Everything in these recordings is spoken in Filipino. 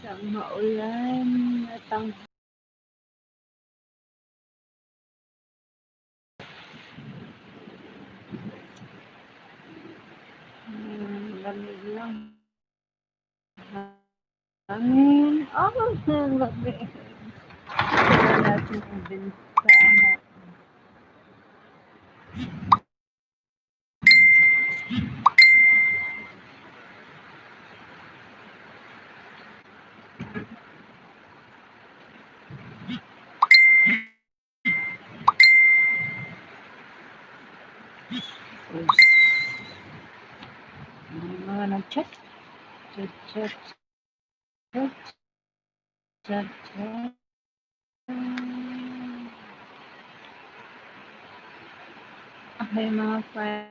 Sa maulan na lamig lang. Hangin. Ang lamig. Tignan natin ang bintana. Mga nag-chat. Chat, chat, chat, chat, chat. Okay, mga friends.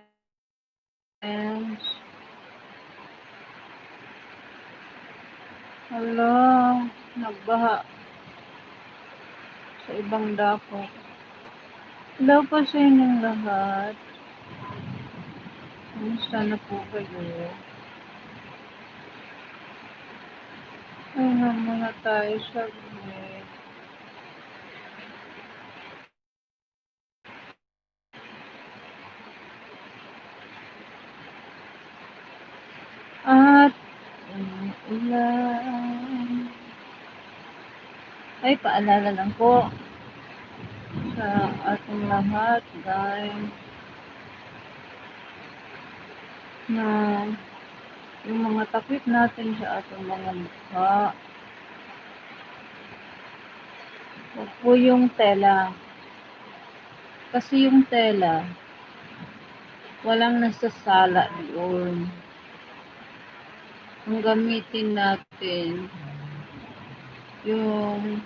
Hala, nagbaha sa ibang dako. Hello po sa inyong lahat. Kumusta na po kayo? Ay, muna tayo saglit. At ulan. Ay, paalala lang po sa ating lahat, guys, na yung mga takip natin sa ating mga mukha, huwag po yung tela. Kasi yung tela, walang nasasala doon. Ang gamitin natin, yung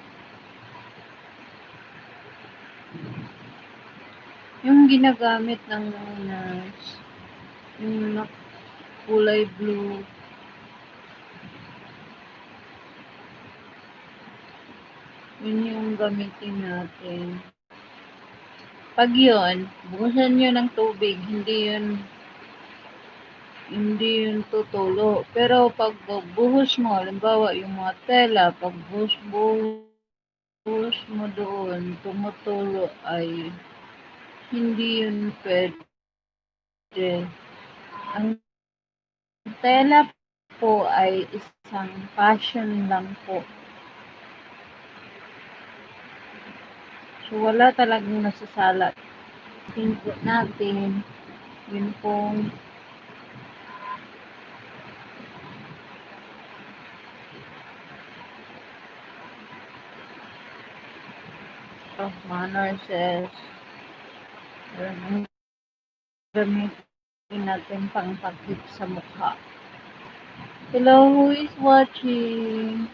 ginagamit ng nurse, yung kulay blue, yun yung gamitin natin. Pag yun, buhusan nyo ng tubig, hindi yun tutulo. Pero pag buhos mo, halimbawa yung mga tela, pag buhos mo doon, tumutulo, ay hindi yun pwede. Ang tela po ay isang passion lang po. So, wala talagang nasasalat. Tingko natin, yun pong mga nurses, gamitin natin pang takip sa mukha. Hello, who is watching?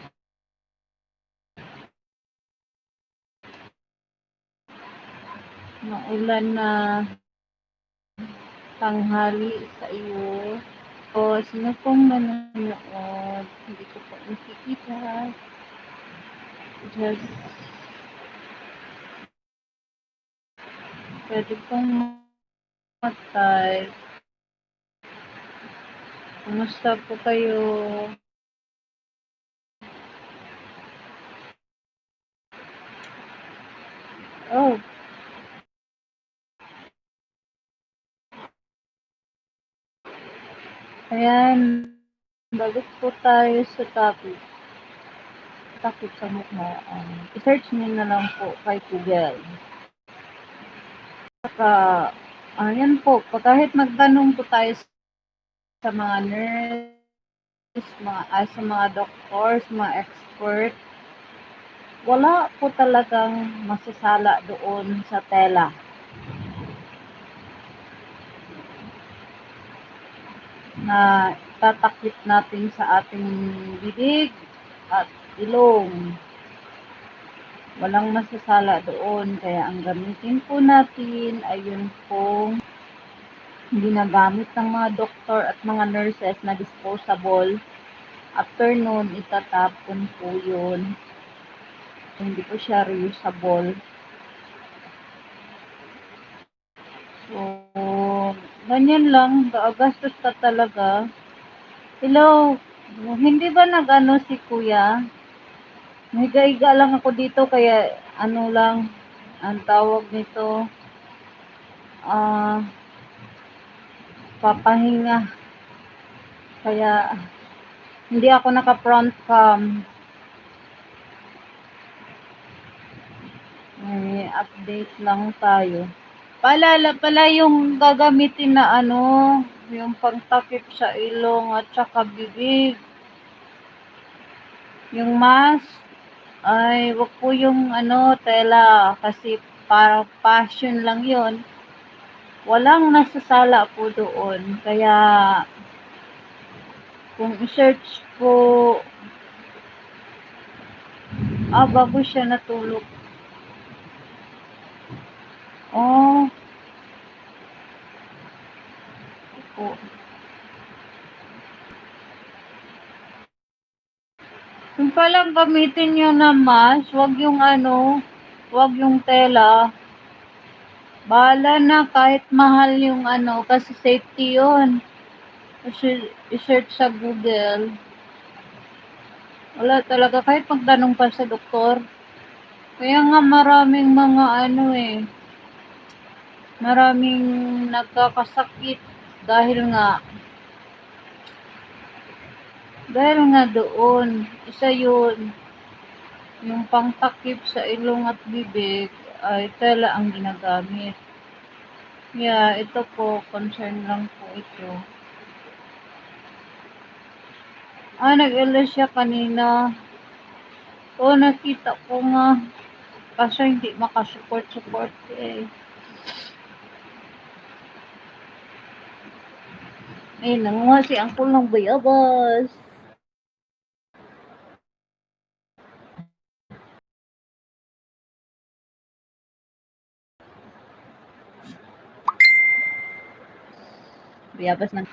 Maulan na tanghali sa iyo. O, sino pong nanonood? Hindi ko po nakikita. Just, pwede pong matay. Kumusta po kayo? Oh, ayan. Balik po tayo sa topic. Takip sa mukha. I-search nyo na lang po kay Google. Saka, ayan po, kahit magtanong po tayo sa mga nurse, sa mga doctors, mga expert, wala po talagang masasala doon sa tela. Na tatakip natin sa ating bibig at ilong. Walang masasala doon, kaya ang gamitin po natin ay yun pong ginagamit ng mga doktor at mga nurses na disposable. After nun, itatapon po yun. Hindi po siya reusable. So, ganyan lang. Gastos ka talaga. Hello! Hindi ba nag-ano si kuya? Higa-higa lang ako dito kaya ano lang, ang tawag nito, ah, papahinga. Kaya hindi ako naka-front cam. May update lang tayo. Paalala pala yung gagamitin na ano, yung pangtakip sa ilong at saka bibig. Yung mask, ay wag po yung ano, tela kasi para passion lang yon. Walang nasasala po doon. Kaya kung i-search po, bago siya natulog. Oh, po. Kung palang gamitin nyo na mask, wag yung ano, wag yung tela. Bahala na kahit mahal yung ano, kasi safety yun. Kasi i-search sa Google. Wala talaga, kahit magtanong pa sa doktor. Kaya nga maraming mga ano maraming nagkakasakit dahil nga doon. Isa yun, yung pangtakip sa ilong at bibig ay tela ang ginagamit. Yeah, ito po, concern lang po ito. Nag-LS siya kanina. Nakita ko nga. Kaso hindi makasupport eh. Ayun, nanguha si Angkol ng bayabas. Bayabas na.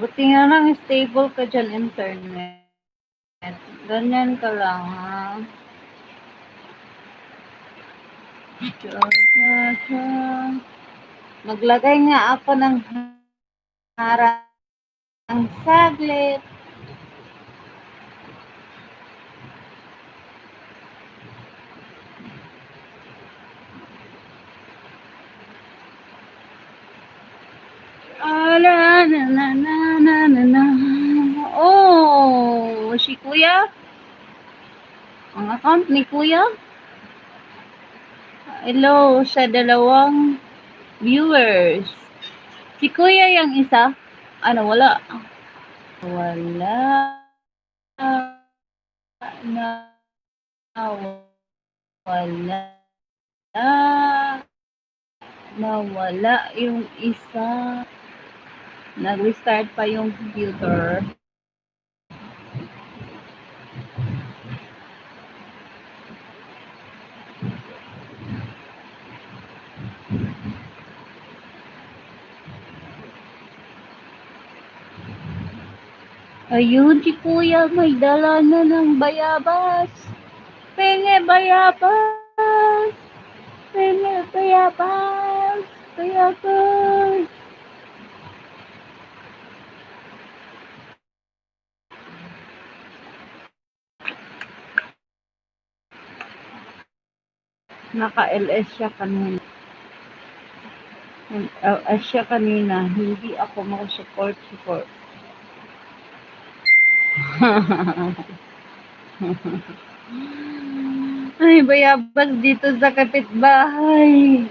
Buti nga lang stable ka dyan internet. Ganyan ka lang ha. Cha. Maglagay nga ako ng harang saglit. Na. Oh, si Kuya? Ang account ni Kuya? Hello sa dalawang viewers. Si Kuya yung isa? Ano, wala? Wala. Na. Wala. Nawala yung isa. Nag-restart pa yung computer. Ayun, si Kuya may dala na ng bayabas. Penge bayabas. Penge bayabas. Bayabas. Naka-LS siya kanina. Siya kanina, hindi ako makasupport. Ay, bayabas dito sa kapitbahay.